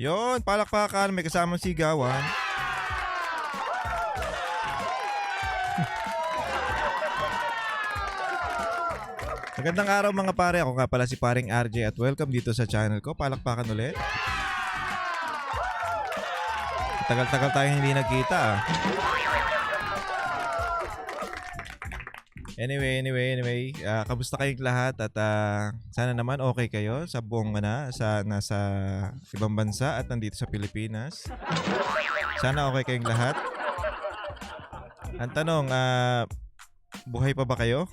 Yon, palakpakan, may kasamang sigawan. Magandang araw mga pare, ako nga pala si paring RJ at welcome dito sa channel ko. Palakpakan ulit. Tagal-tagal tayong hindi nagkita ah. Anyway, kamusta kayong lahat at sana naman okay kayo sa buong nasa ibang bansa at nandito sa Pilipinas. Sana okay kayong lahat. Ang tanong, buhay pa ba kayo?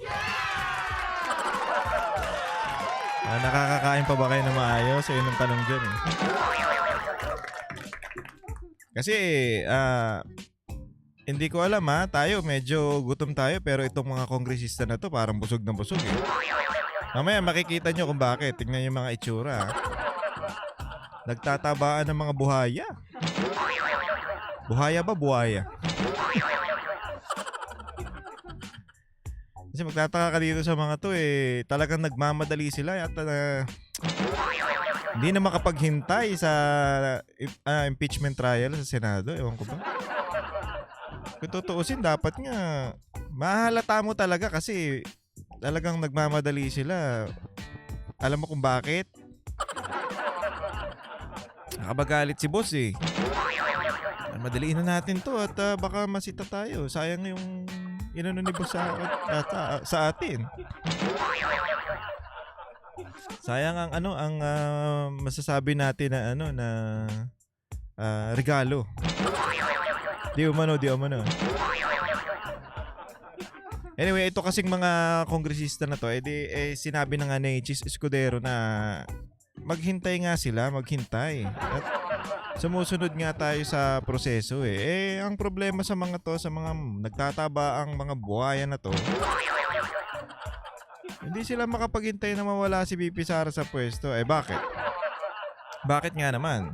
Nakakakain pa ba kayo na maayos? Yun ang tanong dyan eh. Kasi hindi ko alam tayo medyo gutom tayo pero itong mga kongresista na to parang busog na busog eh. Mamaya makikita nyo kung bakit. Tingnan yung mga itsura. Nagtatabaan ng mga buhaya. Buhaya ba? Buhaya. Kasi magtataka ka dito sa mga to eh. Talagang nagmamadali sila at hindi na makapaghintay sa impeachment trial sa Senado. Ewan ko ba? Kung tutuusin, dapat nga mahalata mo talaga kasi talagang nagmamadali sila. Alam mo kung bakit? Nakabagalit si boss eh. Madaliin na natin to at baka masita tayo. Sayang yung inano ni boss sa atin. Sayang ang ang masasabi natin na regalo. Di umano. Anyway, ito kasing mga kongresista na to, sinabi na nga ni Chis Escudero na maghintay nga sila, maghintay. At sumusunod nga tayo sa proseso eh. Ang problema sa mga to, sa mga nagtataba ang mga buhaya na to, hindi sila makapaghintay na mawala si VP Sara sa pwesto. Bakit? Bakit nga naman?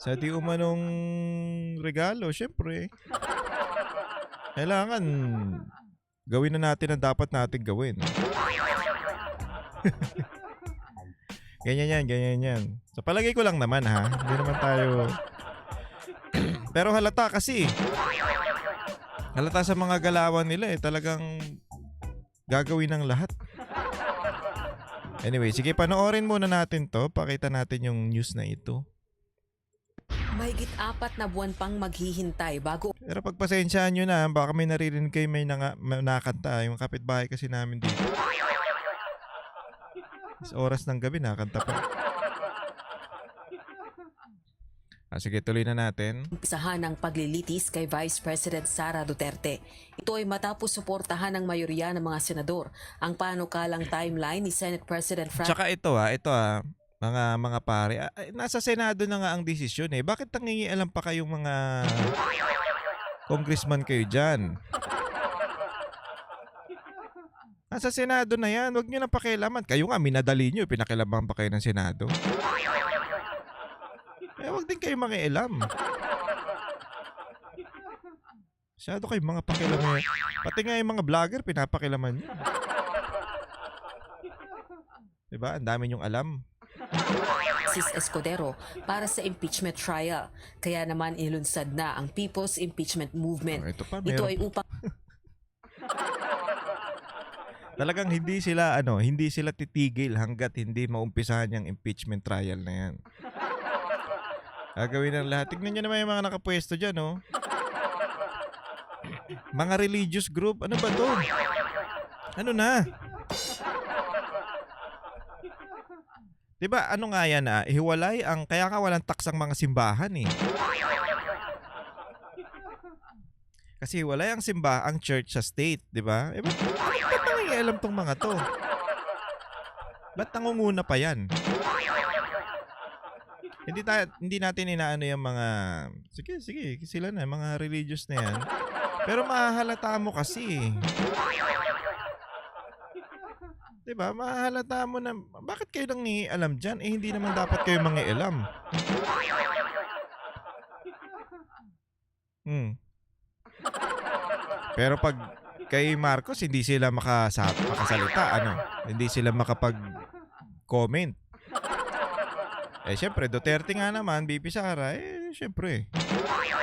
Sa di umanong regalo, syempre, kailangan gawin na natin ang dapat natin gawin. Ganyan yan. Sa palagay ko lang naman hindi naman tayo. Pero halata kasi. Halata sa mga galawan nila talagang gagawin ng lahat. Anyway, sige, panoorin muna natin to. Pakita natin yung news na ito. Mahigit 4 na buwan pang maghihintay bago. Pero pagpasensyaan nyo na, baka may naririnig kayo may nakanta. Yung kapitbahay kasi namin dito. Sa oras ng gabi, nakanta pa. Sige, tuloy na natin. Umpisahan ang paglilitis kay Vice President Sara Duterte. Ito ay matapos suportahan ng mayoriya ng mga senador ang panukalang timeline ni Senate President Frank. Tsaka ito mga pare, nasa Senado na nga ang desisyon eh. Bakit nangingialam pa kayong mga congressman kayo dyan? Nasa Senado na yan, huwag nyo na pakialaman. Kayo nga, minadali nyo, pinakialaman pa kayo ng Senado. Huwag din kayo makialam. Masyado kayo mga pakialaman. Pati nga yung mga vlogger, pinapakialaman nyo. Diba? Ang dami nyong alam. Sis Escudero para sa impeachment trial. Kaya naman inilunsad na ang People's Impeachment Movement. Ito ay upang talagang hindi sila titigil hanggat hindi maumpisahan yung impeachment trial na yan. Gagawin ng lahat. Tignan nyo naman yung mga nakapwesto dyan, oh. Mga religious group. Ano ba to? Ano na? Diba, ano nga yan hiwalay kaya ka walang taksang mga simbahan eh. Kasi hiwalay ang ang church sa state, diba? Ba't nangingialam tong mga to? Ba't nangunguna pa yan? Hindi natin inaano yung mga, sige, sila na, mga religious na yan. Pero mahahalata mo kasi. Diba? Mahalata mo na, bakit kayo nangingialam dyan? Hindi naman dapat kayo mangialam. Pero pag kay Marcos, hindi sila makasalita, Hindi sila makapag-comment. Syempre, Duterte nga naman, BP Sara, syempre.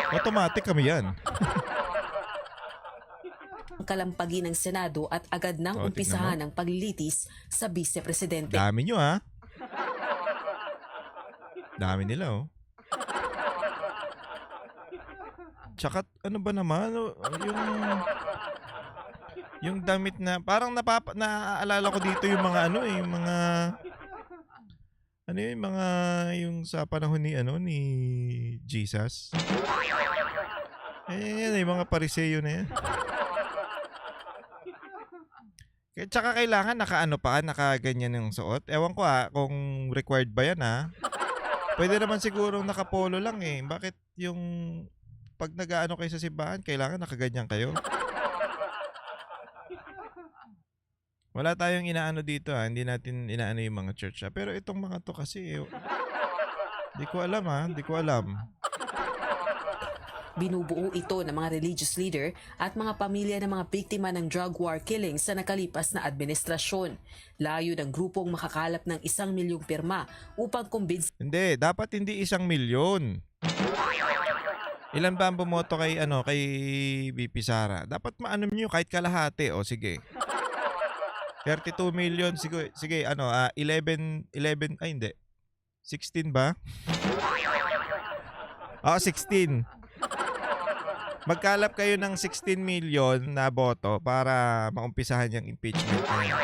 Automatic kami yan. Ang kalampagi ng Senado at agad nang Oh, umpisahan tignan ang paglilitis sa vice-presidente. Dami nyo, ha? Dami nila, oh. Tsaka, ano ba naman, yung damit na, parang naaalala ko dito yung mga yung mga, yung mga, yung sa panahon ni Jesus. Yan, yung mga pariseyo na yan. Tsaka kailangan nakaganyan yung suot. Ewan ko kung required ba yan Pwede naman siguro nakapolo lang Bakit yung pag nag-aano kayo sa simbahan, kailangan nakaganyan kayo? Wala tayong inaano dito Hindi natin inaano yung mga church Pero itong mga to kasi di ko alam Di ko alam. Binubuo ito ng mga religious leader at mga pamilya ng mga biktima ng drug war killings sa nakalipas na administrasyon. Layo ng grupong makakalap ng 1 milyong pirma upang kumbinsin. Hindi, dapat hindi 1 milyon. Ilan ba ang bumoto kay BP Sara? Dapat maano niyo kahit kalahati. O sige. 32 million sige 11 ay hindi. 16 ba? 16. Magkalap kayo ng 16 million na boto para maumpisahan yung impeachment na yan.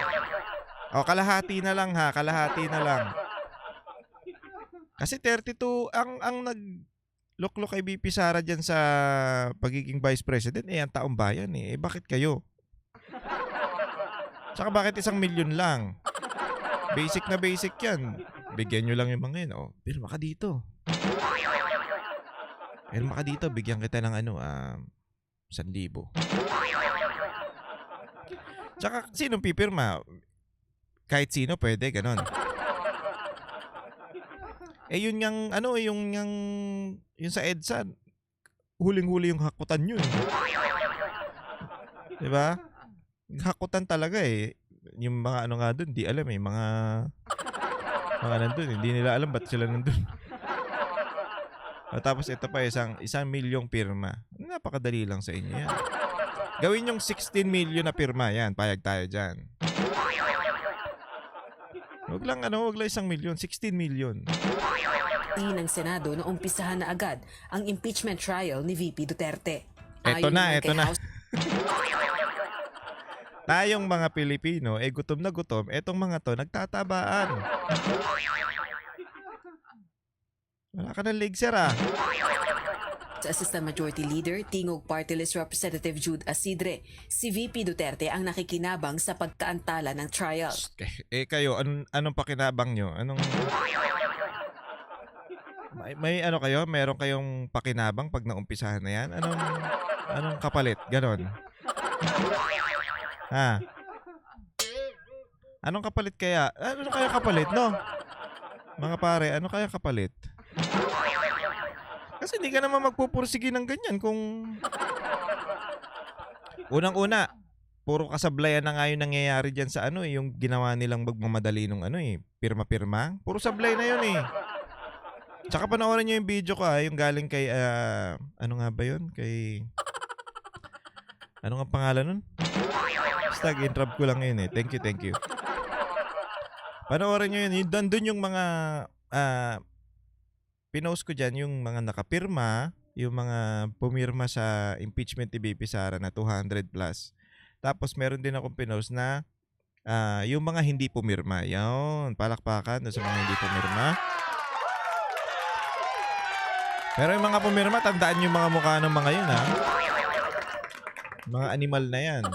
Kalahati na lang kalahati na lang. Kasi 32 ang nagluklok kay BP Sara diyan sa pagiging vice president ang taong bayan bakit kayo? Tsaka bakit 1 milyon lang? Basic na basic yan. Bigyan nyo lang yung mga yun. Pirma ka dito. Pirma ka dito, bigyan kita ng 1,000. Tsaka sinong pipirma? Kahit sino pwede, ganon. Yun yung sa EDSA, huling-huli yung hakutan nyo Diba? Hakutan talaga Yung mga nga dun, di alam mga nandun, hindi nila alam ba't sila nandun. Tapos ito pa 1 milyong pirma. Napakadali lang sa inyo yan. Gawin yung 16 million na pirma yan, payag tayo dyan. Wag lang 1 milyon, 16 million. Ng Senado na umpisahan na agad ang impeachment trial ni VP Duterte. Eto Ayon na. naman kay House Tayong mga Pilipino, gutom na gutom, etong mga to nagtatabaan. Wala ka ng leg, sir Assistant Majority Leader, Tingog Party List Representative Jude Asidre, si VP Duterte ang nakikinabang sa pagkaantala ng trial. Kayo, anong pakinabang nyo? May kayo? Meron kayong pakinabang pag naumpisahan na yan? Anong kapalit? Ganon. Anong kapalit kaya? Ano kaya kapalit, no? Mga pare, ano kaya kapalit? Kasi hindi ka naman magpupursige ng ganyan kung... Unang-una, puro kasablayan na nga yung nangyayari dyan sa yung ginawa nilang magmamadali nung pirma-pirma. Puro sablay na yun Tsaka panoorin nyo yung video ko yung galing kay, ano nga ba yun? Kay... Ano nga pangalan nun? Basta, interrupt ko lang yun Thank you. Panoorin nyo yun. Doon yung mga... pinost ko dyan yung mga nakapirma, yung mga pumirma sa impeachment ni BP Sara na 200 plus. Tapos meron din akong pinost na yung mga hindi pumirma. Yun, palakpakan sa mga hindi pumirma. Pero yung mga pumirma, tandaan yung mga mukha ng mga yun Mga animal na yan.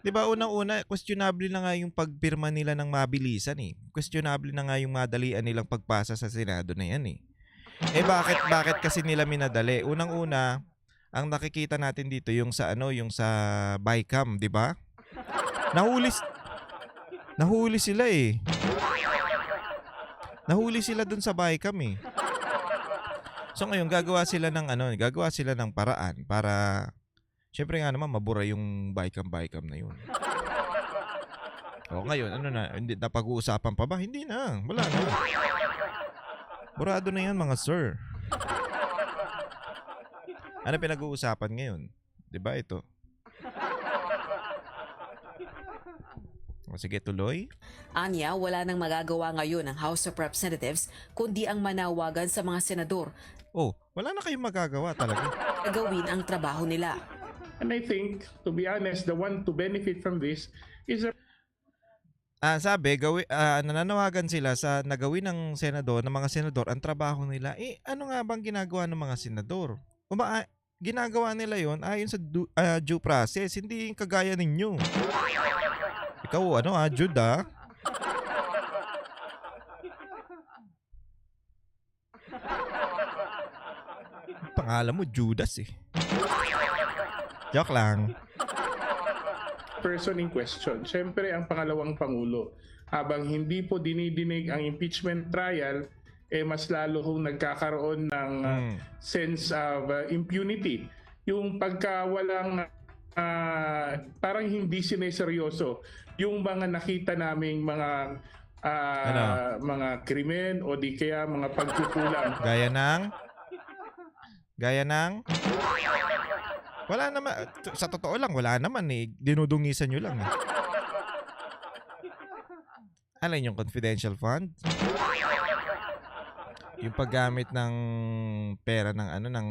Diba unang-una, questionable na nga yung pagpirma nila ng mabilisan Questionable na nga yung madalian nilang pagpasa sa Senado na yan bakit kasi nila minadali? Unang-una, ang nakikita natin dito yung sa BICAM, di ba? Nahuli sila Nahuli sila dun sa BICAM So ngayon gagawa sila ng paraan para syempre nga naman mabura yung BICAM na yun. O ngayon, ano na, hindi na pag-uusapan pa ba? Hindi na. Wala na. Burado na yan, mga sir. Ano pinag-uusapan ngayon? 'Di ba ito? O sige, tuloy. Anya, wala nang magagawa ngayon ang House of Representatives kundi ang manawagan sa mga senador Oh, wala na kayong magagawa talaga. na gawin ang trabaho nila. And I think, to be honest, the one to benefit from this is Sabi, nananawagan sila sa nagawin ng senador, ng mga senador, ang trabaho nila. Ano nga bang ginagawa ng mga senador? Ginagawa nila yon ayon sa due process, hindi yung kagaya ninyo. Ikaw, Jude, Pangalan mo, Judas, eh. Joke lang. person in question. Siyempre, ang pangalawang Pangulo. Habang hindi po dinidinig ang impeachment trial, mas lalo hong nagkakaroon ng sense of impunity. Yung pagka walang parang hindi sineseryoso yung mga nakita naming mga mga krimen o di kaya mga pagkukulang. Gaya ng wala naman, sa totoo lang, wala naman eh. Dinudungisan nyo lang eh. Alin yung confidential fund? Yung paggamit ng pera ng ng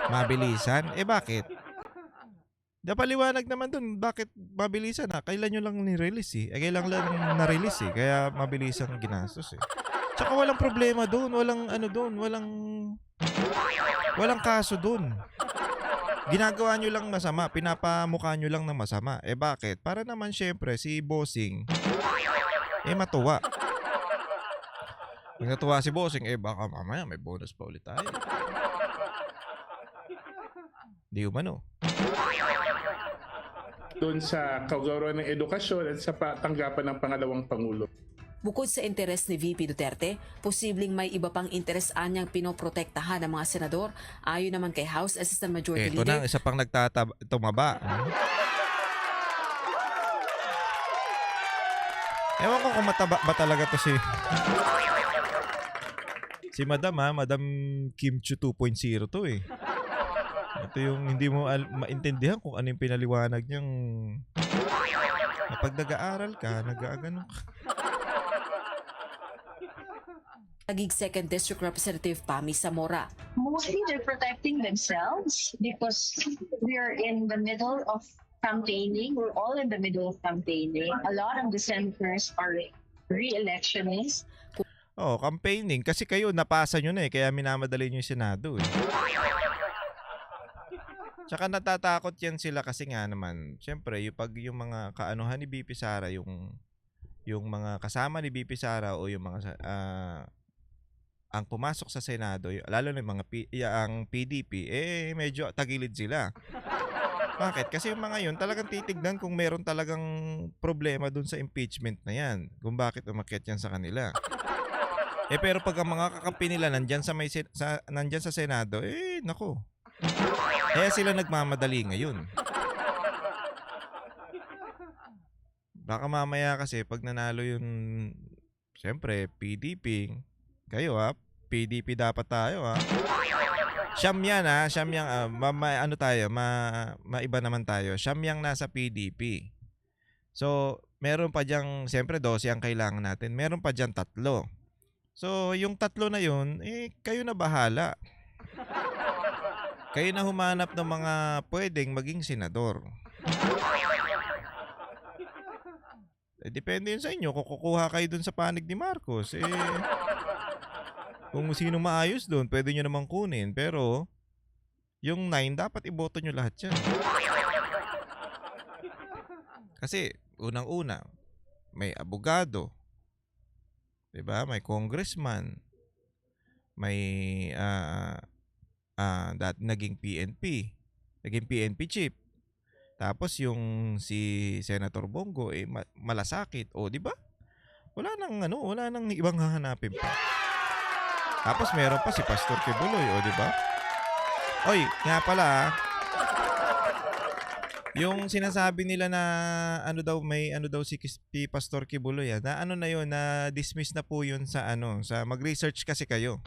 mabilisan? Bakit? Napaliwanag naman dun, bakit mabilisan Kailan nyo lang ni-release eh. Kailan lang na-release eh. Kaya mabilisan ginastos eh. Tsaka walang problema dun. Walang kaso dun. Ginagawa nyo lang masama. Pinapamukha nyo lang na masama. Bakit? Para naman syempre si Bossing matuwa. Pag natuwa si Bossing, baka mamaya may bonus pa ulit tayo. Di umano. Doon sa kagawaran ng edukasyon at sa tanggapan ng pangalawang Pangulo. Bukod sa interes ni VP Duterte, posibleng may iba pang interes anyang pinoprotektahan ng mga senador ayon naman kay House Assistant Majority Ito Leader. na, isa pang tumaba. Ewan ko kung mataba ba talaga to si Madam Madam Kim Chu 2.0 to eh. Ito yung hindi mo maintindihan kung ano yung pinaliwanag niyang pag nag-aaral ka, nag-aagano ka. Naging 2nd District Representative Pami Zamora. Mostly they're protecting themselves because we are in the middle of campaigning. We're all in the middle of campaigning. A lot of the senators are re-electionists. Campaigning. Kasi kayo, napasa nyo na eh. Kaya minamadali nyo yung Senado eh. Tsaka natatakot yan sila kasi nga naman, syempre, yung mga kaanuhan ni BP Sara, yung mga kasama ni BP Sara o yung mga ang pumasok sa Senado, lalo na yung mga ang PDP, medyo tagilid sila. Bakit? Kasi yung mga yun talagang titignan kung meron talagang problema dun sa impeachment na yan. Kung bakit umakyat yan sa kanila. Pero pag ang mga kakampi nila nandyan sa Senado, nako. Kaya sila nagmamadali ngayon. Baka mamaya kasi pag nanalo yung siyempre PDP, kayo PDP dapat tayo Siyam yan maiba naman tayo. Siyam yang nasa PDP. So, meron pa diyang, siyempre 12 ang kailangan natin. Meron pa diyang 3. So, yung 3 na yun, kayo na bahala. Kayo na humanap ng mga pwedeng maging senador. Depende yun sa inyo. Kung kukuha kayo dun sa panig ni Marcos, kung sino maayos dun, pwede nyo namang kunin. Pero, yung 9, dapat iboto nyo lahat yan. Kasi, unang-una, may abogado. Diba? May congressman. May, naging PNP. Naging PNP chief. Tapos, yung si Senator Bongo, malasakit. Diba? Wala nang ibang hahanapin pa. Tapos meron pa si Pastor Kibuloy, di ba? Oy, nga pala, Yung sinasabi nila na ano daw, may ano daw si Pastor Kibuloy, na ano na yun, na dismiss na po yun sa ano, sa mag-research kasi kayo.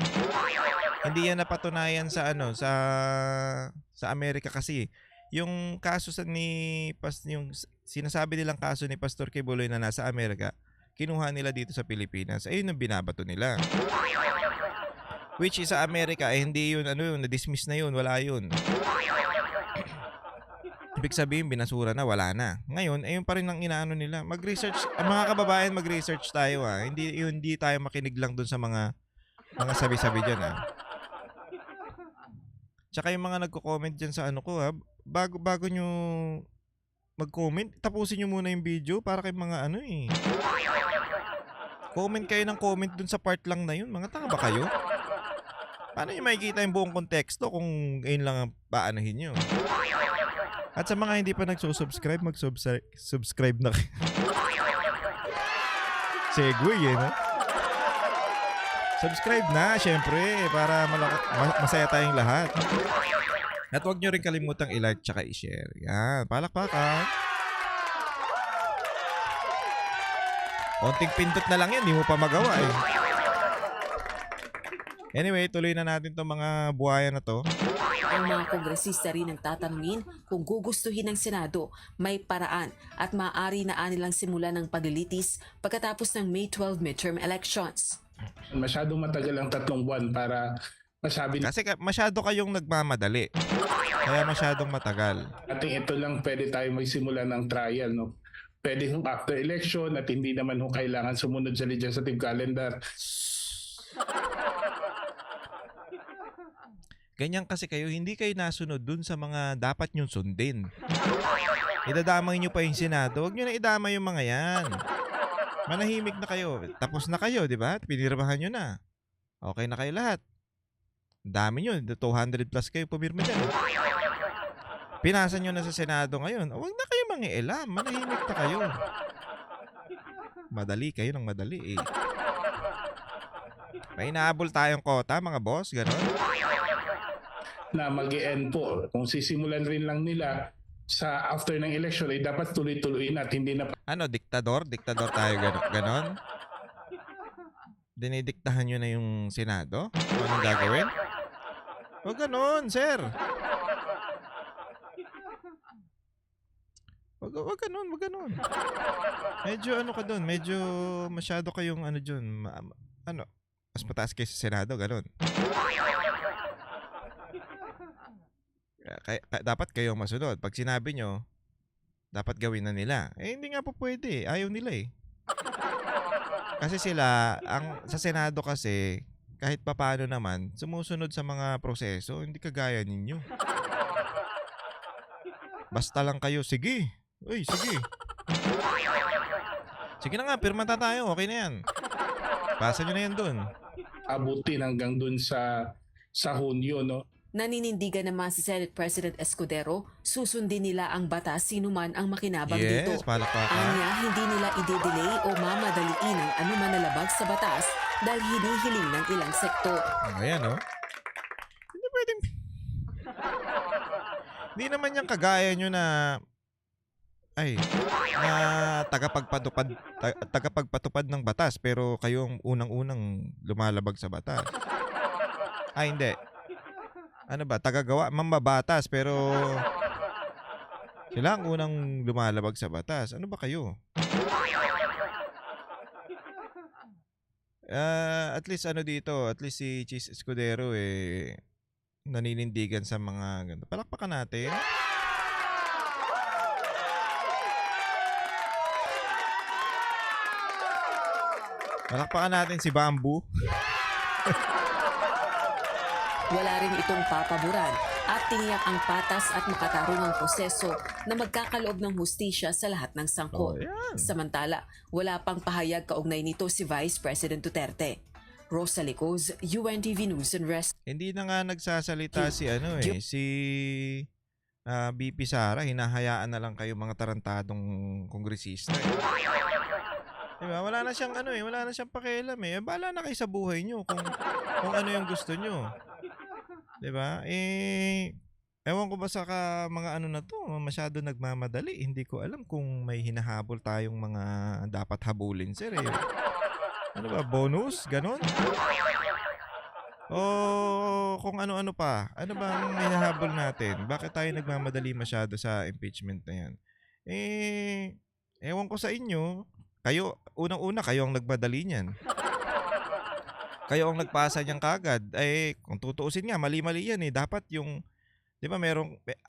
Hindi yan napatunayan sa ano, sa Amerika kasi. Yung kaso yung sinasabi nilang kaso ni Pastor Kibuloy na nasa Amerika, kinuha nila dito sa Pilipinas. Ayun yung binabato nila. Which is sa Amerika, hindi yun, ano yun, na-dismiss na yun, wala yun. Ibig sabihin, binasura na, wala na. Ngayon, ayun pa rin ang inaano nila. Mag-research, mga kababayan, mag-research tayo Hindi tayo makinig lang dun sa mga sabi-sabi dyan Tsaka yung mga nagko-comment dyan sa ano ko bago nyo mag-comment, tapusin nyo muna yung video para kay mga comment kayo ng comment dun sa part lang na yun. Mga tanga ba kayo? Paano nyo makikita yung buong konteksto kung ayun lang ang paanahin nyo? At sa mga hindi pa nagsusubscribe, mag-subscribe na kayo. Segue no? Subscribe na, syempre, para masaya tayong lahat. At huwag nyo rin kalimutang i-like tsaka i-share. Yan, palakpakan. Konting pindot na lang yan, di mo pa magawa Anyway, tuloy na natin tong mga buhaya na to. Ang mga kongresista rin ang tatanungin kung gugustuhin ng Senado, may paraan at maaari na anilang simulan ng paglilitis pagkatapos ng May 12 midterm elections. Masyadong matagal ang 3 buwan para masabi Kasi masyado kayong nagmamadali. Kaya masyadong matagal. natin ito lang pwede tayo magsimula ng trial. No? Pwede after election at hindi naman kailangan sumunod sa legislative calendar. Ganyan kasi kayo, hindi kayo nasunod dun sa mga dapat nyong sundin. Idadamay nyo pa yung Senado. Huwag nyo na idamay yung mga yan. Manahimik na kayo. Tapos na kayo, di ba? Pinirmahan nyo na. Okay na kayo lahat. Dami nyo. 200 plus kayo pumirma dyan. Pinasa nyo na sa Senado ngayon. Huwag na kayo mangialam. Manahimik na kayo. Madali kayo ng madali May inaabol tayong kota, mga boss. Ganon. Na mag-e-end po. Kung sisimulan rin lang nila sa after ng election ay dapat tuloy-tuloy at hindi na Diktador? Diktador tayo ganon? Dinidiktahan nyo na yung Senado? Kung anong gagawin? Huwag ganon, sir. Huwag ganon. Medyo ka dun, medyo masyado kayong dun, mas mataas kayo sa Senado, ganon. Dapat kayong masunod. Pag sinabi nyo, dapat gawin na nila. Hindi nga po pwede. Ayaw nila Kasi sila, sa Senado kasi, kahit papaano naman, sumusunod sa mga proseso. Hindi kagaya ninyo. Basta lang kayo, sige. Uy, sige. Sige na nga, pirma tayo. Okay na yan. Pasa nyo na yan dun. abutin hanggang dun sa Hunyo, no? Naninindigan naman si Senate President Escudero, susundin nila ang batas sino man ang makinabang dito. Yes, palakpakan. Anya, hindi nila i-delay o mamadaliin ang anuman na labag sa batas dahil hinihiling ng ilang sektor. Ayan, no? Hindi pwedeng... Hindi naman yung kagaya nyo na... na tagapagpatupad ng batas pero kayong unang-unang lumalabag sa batas. Hindi. Ano ba? Tagagawa, mambabatas pero sila ang unang lumalabag sa batas. Ano ba kayo? At least dito, at least si Cheese Escudero naninindigan sa mga ganito. Palakpakan natin. Palakpakan natin si Bamboo. Wala rin itong papaboran at tiniyak ang patas at makatarungang proseso na magkakaloob ng hustisya sa lahat ng sangkot. Yan. Samantala, wala pang pahayag kaugnay nito si Vice President Duterte. Rosa Licoz, UNTV News and Rescue. Hindi na nga nagsasalita si si BP Sara. Hinahayaan na lang kayo mga tarantadong kongresista. Diba? Wala na siyang wala na siyang pakialam Bahala na kayo sa buhay nyo kung ano yung gusto nyo. Diba? Ewan ko ba sa mga ano na to, masyado nagmamadali. Hindi ko alam kung may hinahabol tayong mga dapat habulin, sir. Eh. Ano ba, bonus? Ganon? O kung ano-ano pa. Ano bang hinahabol natin? Bakit tayo nagmamadali masyado sa impeachment na yan? Eh, ewan ko sa inyo. Kayo, unang-una, kayo ang nagmadali niyan. Kayo ang nagpasa niyan kagad. Eh, kung tutuusin nga, mali-mali yan eh. Dapat yung, di ba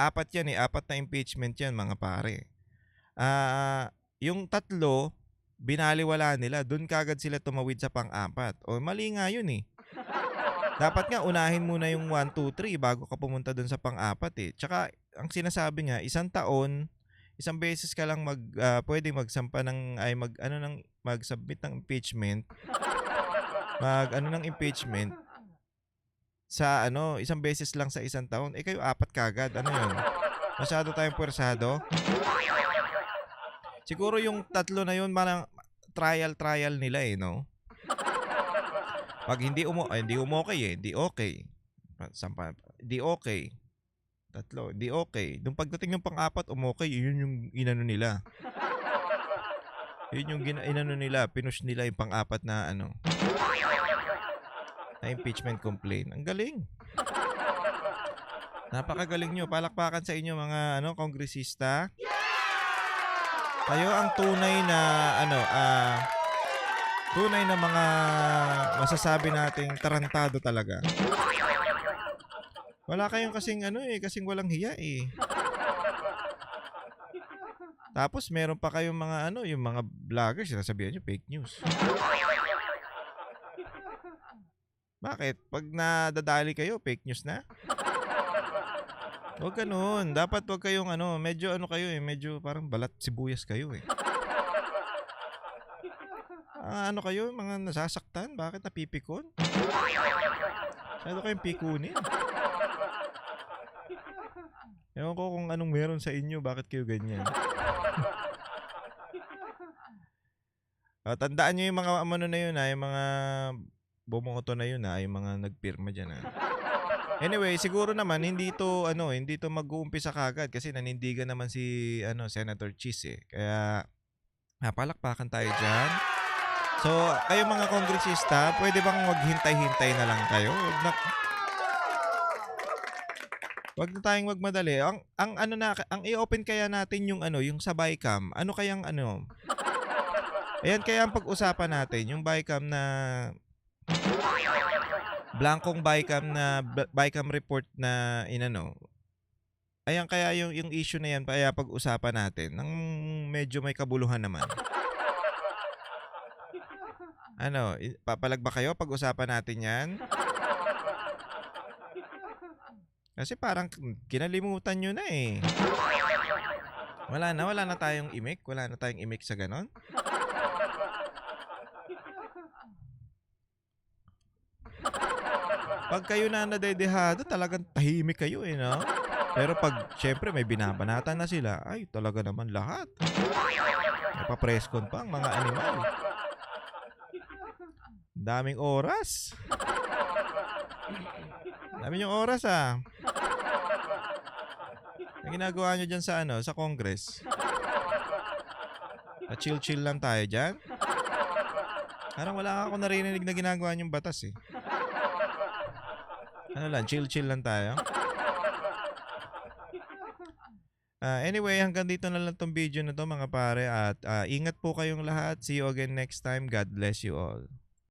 apat yan eh. Apat na impeachment yan, mga pare. Yung tatlo, binaliwala nila. Doon kagad sila tumawid sa pang-apat. O, mali nga yun eh. Dapat nga, unahin muna yung 1, 2, 3 bago ka pumunta doon sa pang-apat eh. Tsaka, ang sinasabi nga, isang beses ka lang pwede magsampa mag-submit ng impeachment. Ng impeachment sa isang beses lang sa isang taon. Eh kayo apat kagad. Ano yun? Masyado tayong puwersado. Siguro yung tatlo na yun parang trial nila eh, no? Pag hindi umokay eh, hindi okay. Hindi okay. Tatlo, hindi okay. Nung pagdating ng pang-apat, umokay, yun yung inano nila. Yun yung inano nila, pinush nila yung pang-apat na na impeachment complaint. Ang galing. Napakagaling nyo. Palakpakan sa inyo mga kongresista. Kayo ang tunay na mga masasabi nating tarantado talaga. Wala kayong kasing kasing walang hiya eh. Tapos meron pa kayong mga yung mga vloggers, sinasabihan nyo fake news. Bakit? Pag nadadali kayo, fake news na? Huwag ganun. Dapat huwag kayong medyo kayo eh, medyo parang balat sibuyas kayo eh. Kayo, mga nasasaktan? Bakit napipikon? Masyado kayong pikunin. Ewan ko kung anong meron sa inyo, bakit kayo ganyan. Tandaan nyo yung mga na yun yung mga bumoto na yun yung mga nagpirma dyan Anyway, siguro naman hindi to mag-uumpisa kagad kasi nanindigan naman si Senator Cheese eh. Kaya palakpakan tayo dyan. So, kayo mga kongresista, pwede bang maghintay-hintay na lang kayo? Wag na tayong magmadali. Ang i-open kaya natin yung yung sa Bicam. Ano kayang Ayan kaya ang pag-usapan natin, yung Bicam na blankong Bicam report na Ayan kaya yung issue na yan kaya pag-usapan natin ng medyo may kabuluhan naman. Papalag ba kayo pag-usapan natin yan? Kasi parang kinalimutan nyo na eh. Wala na tayong imik. Wala na tayong imik sa ganon. Pag kayo na nadedehado, talagang tahimik kayo eh, no? Pero pag, syempre, may binabanatan na sila, ay, talaga naman lahat. May pa-presscon pa ang mga animal. Daming oras. Dami yung oras Ang ginagawa nyo dyan sa Congress. Chill-chill lang tayo dyan. Parang wala ako narinig na ginagawa nyong batas eh. Chill-chill lang tayo. Anyway, hanggang dito na lang tong video na to mga pare. At ingat po kayong lahat. See you again next time. God bless you all.